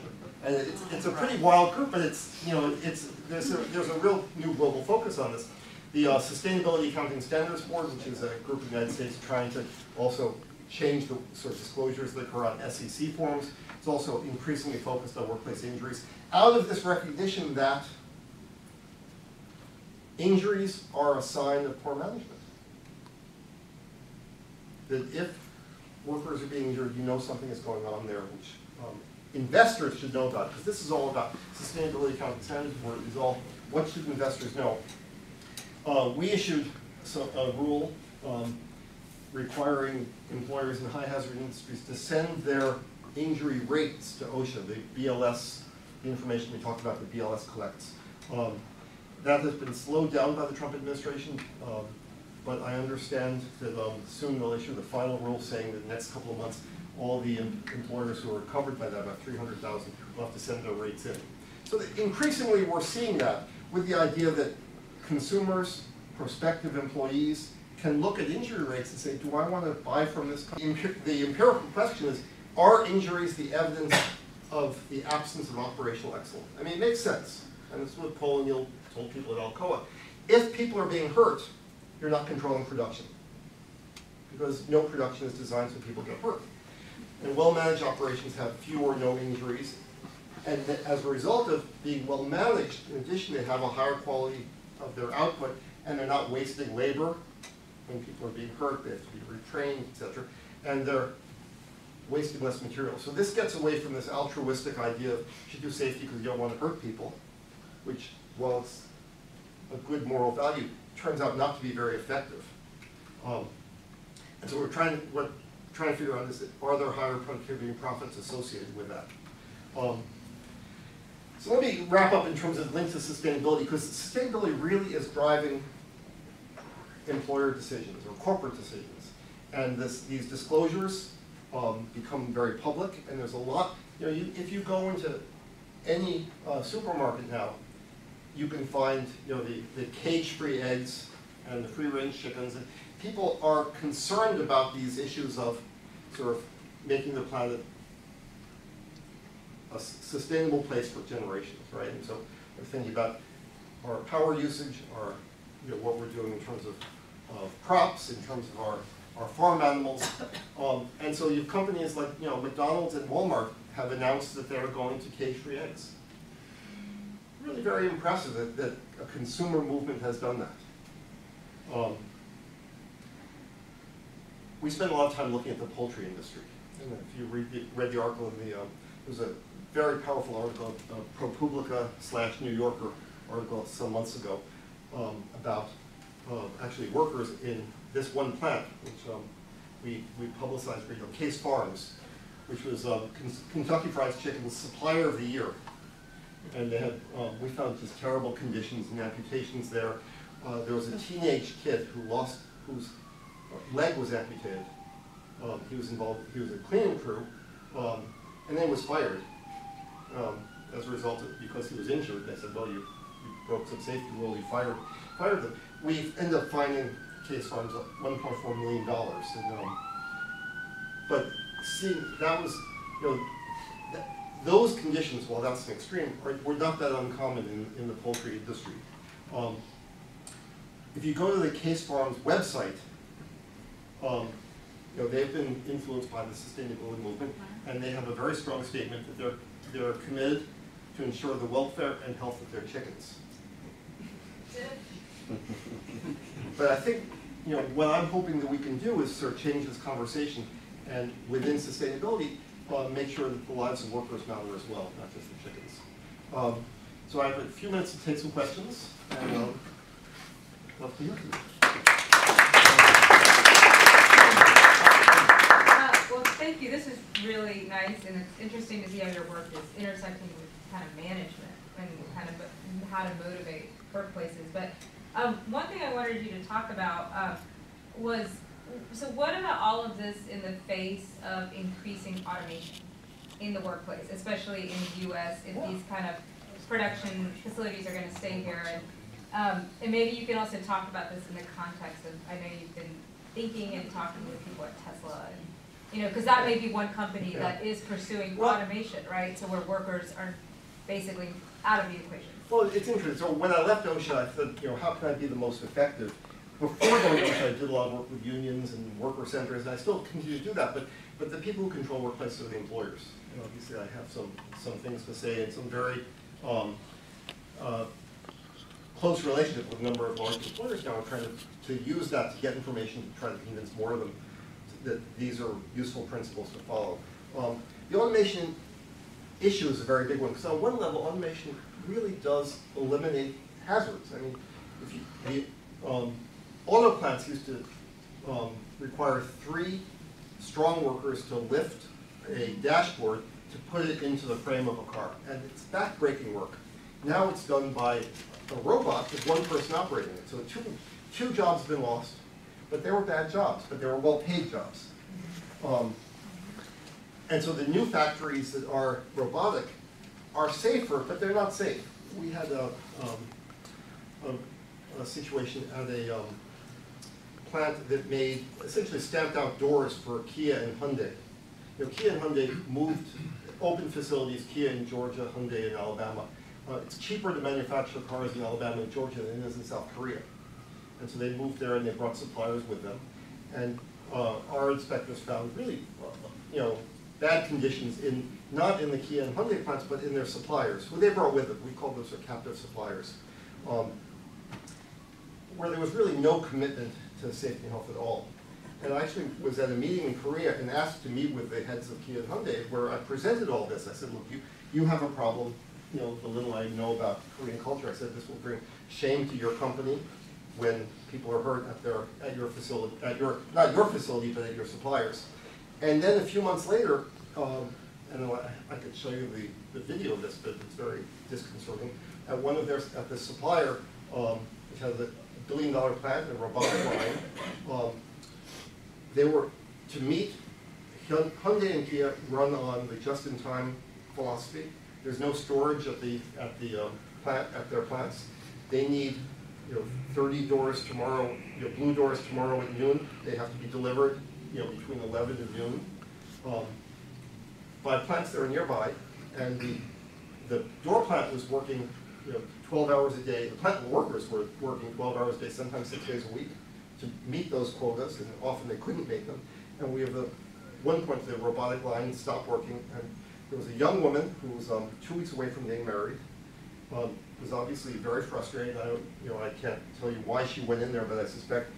and it's a pretty wild group, but there's a real new global focus on this. The Sustainability Accounting Standards Board, which is a group in the United States trying to also change the sort of disclosures that occur on SEC forms, is also increasingly focused on workplace injuries. Out of this recognition that injuries are a sign of poor management. That if workers are being injured, something is going on there, which investors should know about, because this is all about Sustainability Accounting Standards Board is all, what should investors know? We issued a rule requiring employers in high hazard industries to send their injury rates to OSHA, the BLS, the information we talked about, the BLS collects. That has been slowed down by the Trump administration, but I understand that soon they'll issue the final rule saying that in the next couple of months, all the employers who are covered by that, about 300,000, will have to send their rates in. So increasingly we're seeing that with the idea that consumers, prospective employees, can look at injury rates and say, do I want to buy from this company? The empirical question is, are injuries the evidence of the absence of operational excellence? I mean, it makes sense. And this is what Paul and Neil told people at Alcoa. If people are being hurt, you're not controlling production. Because no production is designed so people get hurt. And well-managed operations have few or no injuries. And as a result of being well-managed, in addition, they have a higher quality of their output, and they're not wasting labor. When people are being hurt, they have to be retrained, etc. And they're wasting less material. So this gets away from this altruistic idea of you should do safety because you don't want to hurt people, which, while it's a good moral value, turns out not to be very effective. And so we're trying to figure out is, are there higher productivity and profits associated with that? So let me wrap up in terms of link to sustainability, because sustainability really is driving employer decisions or corporate decisions. And these disclosures become very public, and there's a lot, if you go into any supermarket now, you can find the cage-free eggs and the free-range chickens. And people are concerned about these issues of sort of making the planet a sustainable place for generations, right? And so we're thinking about our power usage, our what we're doing in terms of crops, in terms of our farm animals. And so you have companies like McDonald's and Walmart have announced that they're going to cage-free eggs. Really very impressive that a consumer movement has done that. We spend a lot of time looking at the poultry industry. And if you read the article in the, there's a very powerful article, ProPublica/New Yorker article some months ago about actually workers in this one plant, which we publicized for Case Farms, which was Kentucky Fried Chicken's Supplier of the Year. And they had, we found just terrible conditions and amputations there. There was a teenage kid whose leg was amputated. He was involved, he was a cleaning crew, and then was fired as a result of, because he was injured. They said, well, you broke some safety rule, you fired them. We ended up finding Case Farms $1.4 million. And, but see, that was, those conditions, while that's an extreme, were not that uncommon in the poultry industry. If you go to the Case Farms website, they've been influenced by the sustainability movement, and they have a very strong statement that they're committed to ensure the welfare and health of their chickens. But I think, what I'm hoping that we can do is sort of change this conversation, and within sustainability, make sure that the lives of workers matter as well, not just the chickens. So I have a few minutes to take some questions, and love to hear from you. Well, thank you. This is really nice, and it's interesting to see how your work is intersecting with kind of management and kind of how to motivate workplaces. But one thing I wanted you to talk about was, so what about all of this in the face of increasing automation in the workplace, especially in the U.S., if these kind of production facilities are going to stay here? And maybe you can also talk about this in the context of, I know you've been thinking and talking with people at Tesla, and because that may be one company that is pursuing automation, right? So where workers are basically out of the equation. Well, it's interesting. So when I left OSHA, I thought, how can I be the most effective? Before going to OSHA, I did a lot of work with unions and worker centers, and I still continue to do that. But the people who control workplaces are the employers. And obviously, I have some things to say and some very close relationship with a number of large employers now. I'm trying to use that to get information to try to convince more of them that these are useful principles to follow. The automation issue is a very big one, because on one level, automation really does eliminate hazards. I mean, if auto plants used to require 3 strong workers to lift a dashboard to put it into the frame of a car, and it's back-breaking work. Now it's done by a robot with 1 person operating it. So two jobs have been lost, but they were bad jobs, but they were well-paid jobs. And so the new factories that are robotic are safer, but they're not safe. We had a situation at a plant that made, essentially stamped out doors for Kia and Hyundai. Kia and Hyundai moved, open facilities, Kia in Georgia, Hyundai in Alabama. It's cheaper to manufacture cars in Alabama and Georgia than it is in South Korea. And so they moved there and they brought suppliers with them. And our inspectors found really, bad conditions not in the Kia and Hyundai plants, but in their suppliers, who they brought with them. We call those their captive suppliers. where there was really no commitment to safety and health at all. And I actually was at a meeting in Korea and asked to meet with the heads of Kia and Hyundai, where I presented all this. I said, look, you have a problem. You know, the little I know about Korean culture, I said this will bring shame to your company when people are hurt at your facility, not your facility, but at your suppliers. And then a few months later, and I could show you the video of this, but it's very disconcerting. At the supplier, which has a $1 billion plant, a robotic line, they were to meet. Hyundai and Kia run on the just-in-time philosophy. There's no storage at the plant at their plants. They need 30 doors tomorrow, blue doors tomorrow at noon. They have to be delivered between 11 and noon by plants that are nearby. And the door plant was working 12 hours a day. The plant workers were working 12 hours a day, sometimes 6 days a week, to meet those quotas, and often they couldn't make them. And we have one point the robotic line stopped working, and there was a young woman who was 2 weeks away from getting married. Was obviously very frustrated. I can't tell you why she went in there, but I suspect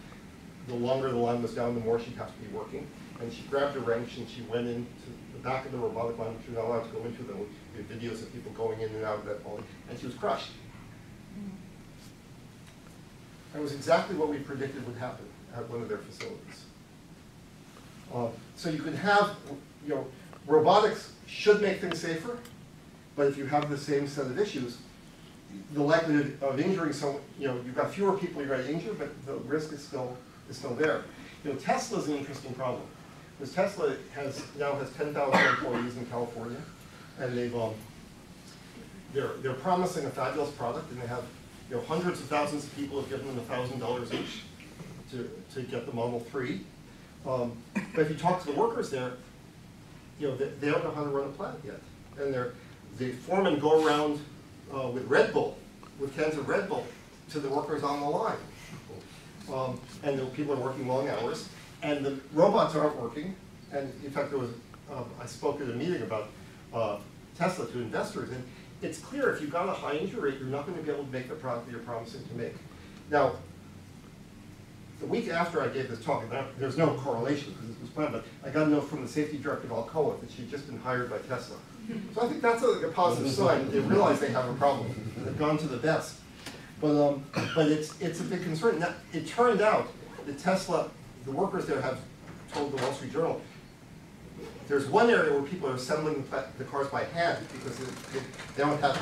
the longer the line was down, the more she'd have to be working. And she grabbed a wrench and she went into the back of the robotic line, which you're not allowed to go into. There were videos of people going in and out of that line, and she was crushed. It was exactly what we predicted would happen at one of their facilities. So you could have, robotics should make things safer, but if you have the same set of issues, the likelihood of injuring someone, you've got fewer people you're going to injure, but the risk is still there. Tesla's an interesting problem, because Tesla now has 10,000 employees in California, and they're promising a fabulous product, and they have hundreds of thousands of people have given them $1,000 each to get the Model 3. But if you talk to the workers there, they don't know how to run a plant yet, and the foremen go around with Red Bull, with cans of Red Bull, to the workers on the line. And the people are working long hours, and the robots aren't working. And in fact, I spoke at a meeting about Tesla to investors, and it's clear if you've got a high injury rate, you're not going to be able to make the product that you're promising to make. Now, the week after I gave this talk, and there's no correlation because it was planned, but I got a note from the safety director of Alcoa that she'd just been hired by Tesla. So I think that's a positive sign. They realize they have a problem. They've gone to the best. But it's a big concern. Now, it turned out that Tesla, the workers there have told the Wall Street Journal, there's one area where people are assembling the cars by hand because they don't have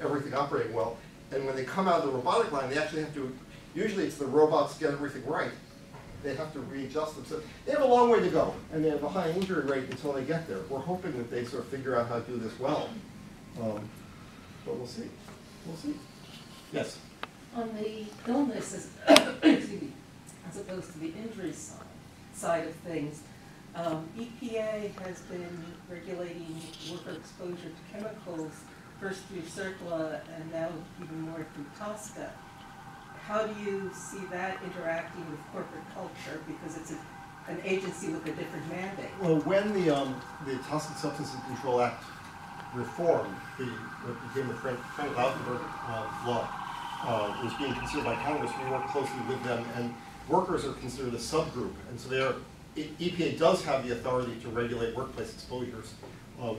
everything operating well. And when they come out of the robotic line, they actually have to, usually it's the robots get everything right. They have to readjust them. So they have a long way to go, and they have a high injury rate until they get there. We're hoping that they sort of figure out how to do this well. But we'll see. We'll see. Yes? On the illnesses, excuse me, as opposed to the injury side of things, EPA has been regulating worker exposure to chemicals, first through CERCLA and now even more through TSCA. How do you see that interacting with corporate culture? Because it's an agency with a different mandate. Well, when the Toxic Substances Control Act reform, what became the Frank-Lautenberg law, was being considered by Congress, we worked closely with them, and workers are considered a subgroup, and so EPA does have the authority to regulate workplace exposures.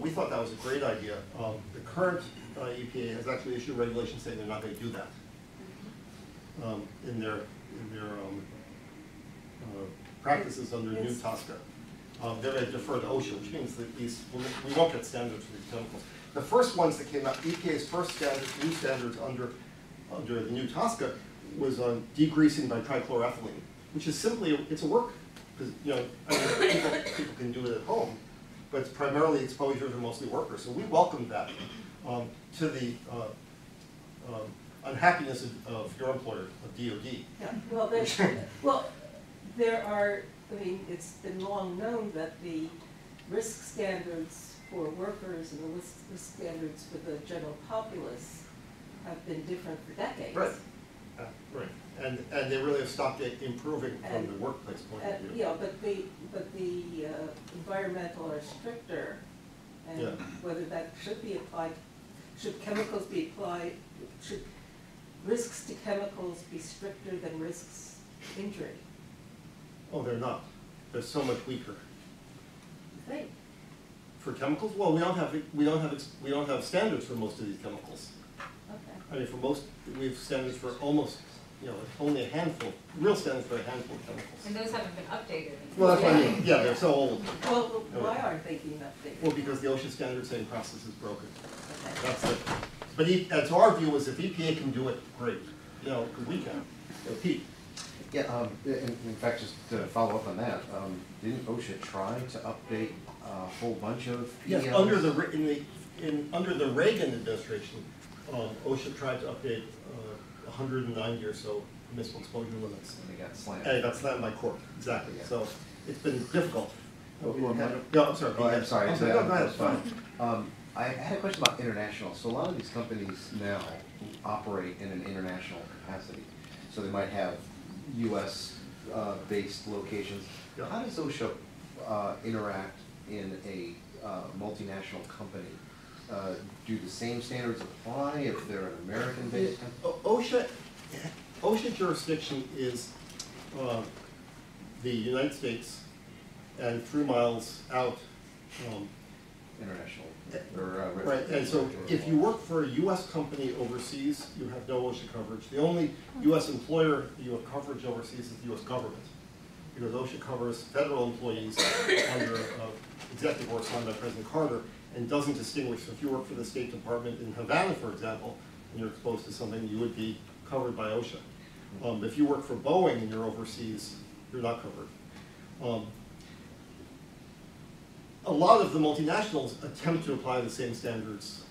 We thought that was a great idea. The current EPA has actually issued regulations saying they're not going to do that in their practices under new TSCA. They're going to defer to OSHA, which means that we won't get standards for these chemicals. The first ones that came out, EPA's first new standards under the new TSCA was on degreasing by trichloroethylene, which is simply, it's a work, because people can do it at home, but it's primarily exposures are mostly workers. So we welcomed that to the unhappiness of your employer, of DOD. Yeah, well, there are, I mean, it's been long known that the risk standards for workers and the risk standards for the general populace have been different for decades. Right. Right. And they really have stopped improving from the workplace point of view. Yeah, but the environmental are stricter, and whether that should be applied, should chemicals be applied, should risks to chemicals be stricter than risks to injury? Oh, they're not. They're so much weaker. You think? For chemicals, well, we don't have standards for most of these chemicals. Okay. I mean, for most, we have standards for almost, only a handful, real standards for a handful of chemicals. And those haven't been updated. Well, that's what I mean. Yeah, they're so old. Well, why aren't they being updated? Well, because the OSHA standard setting process is broken. Okay. That's it. But and so our view is if EPA can do it, great. Because we can. Pete. Yeah, in fact, just to follow up on that, didn't OSHA try to update a whole bunch of Yes, PLs? under the Reagan administration, OSHA tried to update 190 or so municipal exposure limits. And they got slammed. And it got slammed by court, exactly. Yeah. So it's been difficult. Oh, No, I'm sorry. Oh, I'm sorry. No, go ahead, it's fine. I had a question about international. So a lot of these companies now operate in an international capacity. So they might have US based locations. Yeah. How does OSHA interact in a multinational company? Do the same standards apply if they're an American based company? OSHA jurisdiction is the United States and 3 miles out. International. Or, Right, and so if you work for a US company overseas, you have no OSHA coverage. The only US employer you have coverage overseas is the US government. Because OSHA covers federal employees under executive order signed by President Carter and doesn't distinguish. So if you work for the State Department in Havana, for example, and you're exposed to something, you would be covered by OSHA. If you work for Boeing and you're overseas, you're not covered. A lot of the multinationals attempt to apply the same standards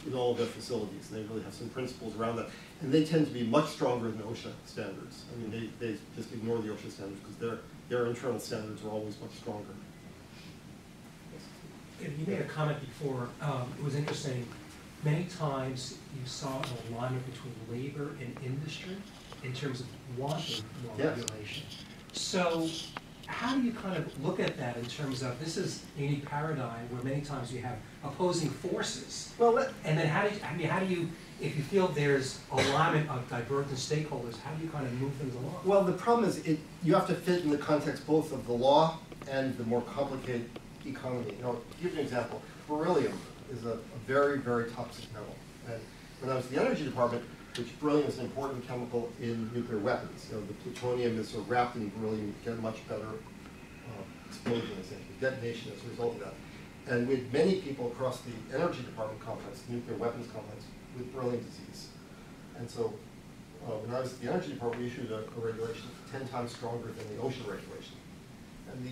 in all of their facilities. They really have some principles around that. And they tend to be much stronger than OSHA standards. I mean, they just ignore the OSHA standards because their internal standards are always much stronger. You made a comment before, it was interesting, many times you saw an alignment between labor and industry in terms of wanting more Yes. regulation. So how do you kind of look at that in terms of, this is a unique paradigm where many times you have opposing forces. Well, And then how do you, if you feel there's alignment of divergent stakeholders, how do you kind of move things along? well, the problem is you have to fit in the context both of the law and the more complicated economy. To give you an example, beryllium is a very, very toxic metal. And when I was at the Energy Department, which beryllium is an important chemical in nuclear weapons. The plutonium is sort of wrapped in beryllium, you get a much better explosion, essentially, detonation as a result of that. And we had many people across the Energy Department complex, the nuclear weapons complex, with beryllium disease. And so when I was at the Energy Department, we issued a regulation 10 times stronger than the OSHA regulation. And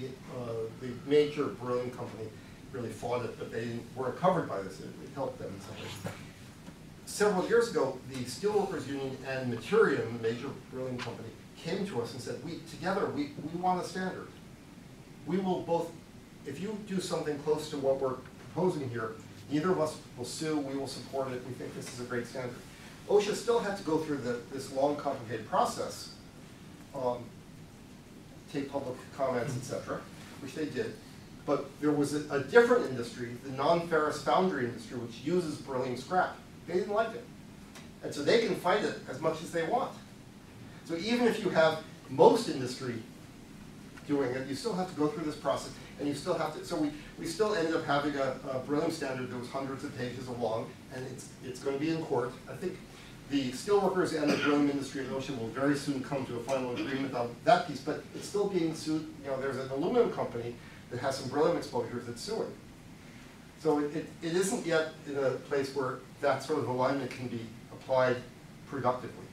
the major beryllium company really fought it, but they weren't covered by this. It helped them in some ways. Several years ago, the Steelworkers Union and Materium, the major beryllium company, came to us and said, together, we want a standard. We will both, if you do something close to what we're proposing here, neither of us will sue, we will support it, we think this is a great standard. OSHA still had to go through this long, complicated process, take public comments, etc., which they did. But there was a different industry, the non-ferrous foundry industry, which uses beryllium scrap. They didn't like it. And so they can fight it as much as they want. So even if you have most industry doing it, you still have to go through this process, and you still have to, so we still ended up having a beryllium standard that was hundreds of pages long, and it's going to be in court. I think the steelworkers and the beryllium industry and OSHA will very soon come to a final agreement on that piece, but it's still being sued. There's an aluminum company that has some beryllium exposures that's suing. So it isn't yet in a place where that sort of alignment can be applied productively.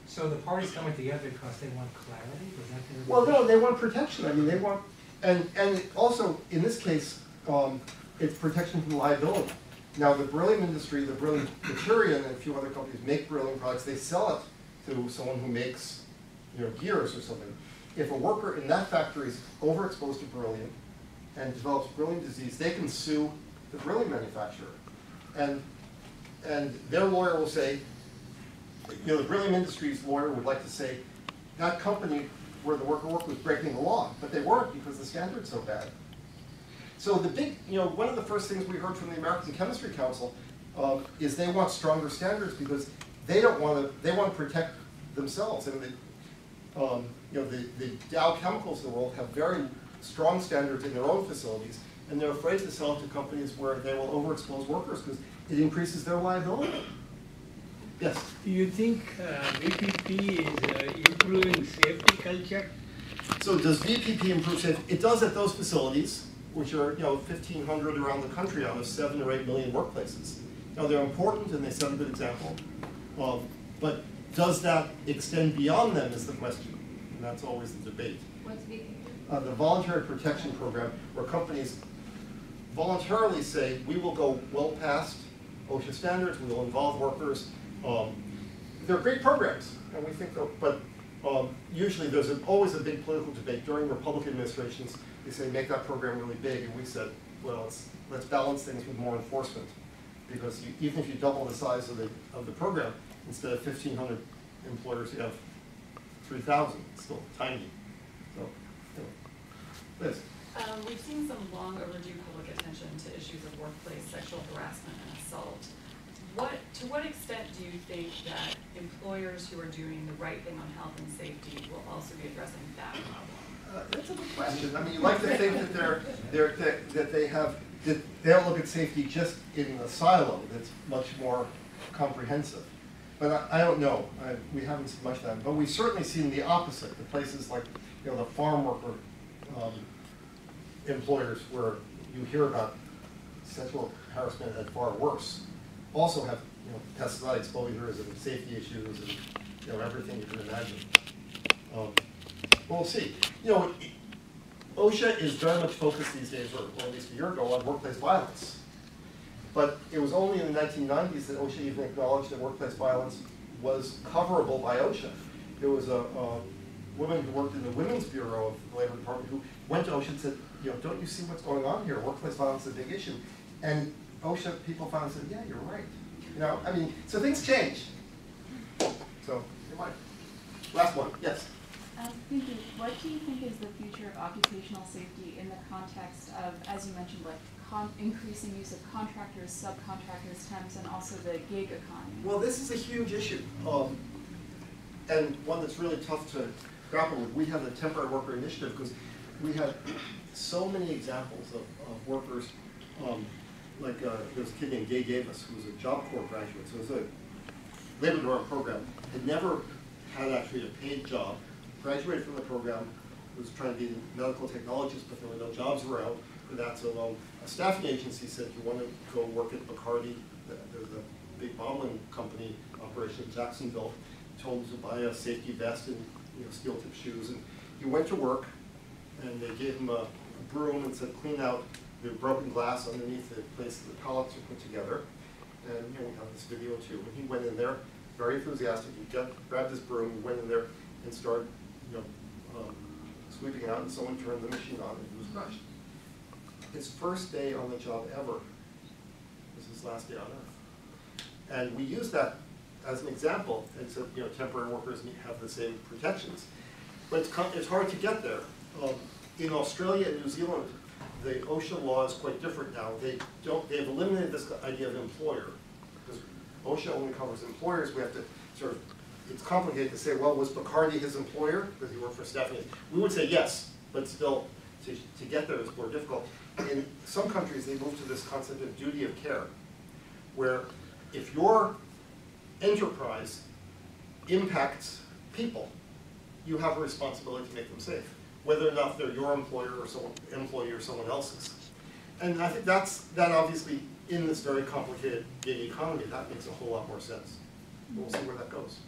So the parties coming together because they want clarity? Was that their Well, no, they want protection. I mean, they want, and also in this case, it's protection from liability. Now, the beryllium industry, the beryllium Materium, and a few other companies make beryllium products. They sell it to someone who makes, gears or something. If a worker in that factory is overexposed to beryllium and develops beryllium disease, they can sue the beryllium manufacturer, and their lawyer will say, the beryllium industry's lawyer would like to say that company where the worker worked was breaking the law, but they weren't because the standard's so bad. So the big, one of the first things we heard from the American Chemistry Council is they want stronger standards because they don't want to, they want to protect themselves. And you know, the Dow Chemicals of the world have very strong standards in their own facilities, and they're afraid to sell to companies where they will overexpose workers because it increases their liability. Yes? Do you think VPP is improving safety culture? So does VPP improve safety? It does at those facilities, which are 1,500 around the country out of 7 or 8 million workplaces. Now they're important and they set a good example, but does that extend beyond them is the question, and that's always the debate. What's VPP? The Voluntary Protection Program, where companies voluntarily say, we will go well past OSHA standards, we will involve workers. They're great programs, and we think, but usually there's always a big political debate. During Republican administrations, they say, make that program really big, and we said, well, let's balance things with more enforcement. Because even if you double the size of the program, instead of 1,500 employers, you have 3,000. It's still tiny. So, Liz. We've seen some long overdue public attention to issues of workplace sexual harassment and assault. To what extent do you think that employers who are doing the right thing on health and safety will also be addressing that problem? That's a good question. I mean, you like to think that they don't look at safety just in a silo that's much more comprehensive. But I don't know. We haven't seen much of that. But we've certainly seen the opposite. The places like the farm worker employers where you hear about sexual harassment at far worse also have pesticide exposures and safety issues and everything you can imagine. We'll see. OSHA is very much focused these days, or at least a year ago, on workplace violence. But it was only in the 1990s that OSHA even acknowledged that workplace violence was coverable by OSHA. There was a woman who worked in the Women's Bureau of the Labor Department who went to OSHA and said, don't you see what's going on here? Workplace violence is a big issue. And OSHA people finally said, yeah, you're right. I mean, so things change. So, you might. Last one, yes. Thank you. What do you think is the future of occupational safety in the context of, as you mentioned, like increasing use of contractors, subcontractors, temps, and also the gig economy? Well, this is a huge issue, and one that's really tough to grapple with. We have the temporary worker initiative because we have so many examples of workers, like there's a kid named Gay Davis who was a Job Corps graduate, so it was a labor development program, had never had actually a paid job, graduated from the program, was trying to be a medical technologist, but there were no jobs around for that. So a staffing agency said, you want to go work at Bacardi? There's a big bottling company operation in Jacksonville. Told him to buy a safety vest and steel-tip shoes. And he went to work, and they gave him a broom and said, clean out the broken glass underneath the place the pallets are put together. And we have this video too. And he went in there, very enthusiastic. He grabbed his broom, he went in there, and started sweeping out, and someone turned the machine on, and he was crushed. His first day on the job ever was his last day on earth. And we use that as an example, and so temporary workers have the same protections. But it's hard to get there. In Australia and New Zealand, the OSHA law is quite different now. They've eliminated this idea of employer, because OSHA only covers employers. We have to sort of, it's complicated to say, well, was Bacardi his employer because he worked for staffing? We would say yes, but still, to get there is more difficult. In some countries, they moved to this concept of duty of care, where if your enterprise impacts people, you have a responsibility to make them safe, whether or not they're your employer or employee or someone else's. And I think that obviously, in this very complicated gig economy, that makes a whole lot more sense. We'll see where that goes.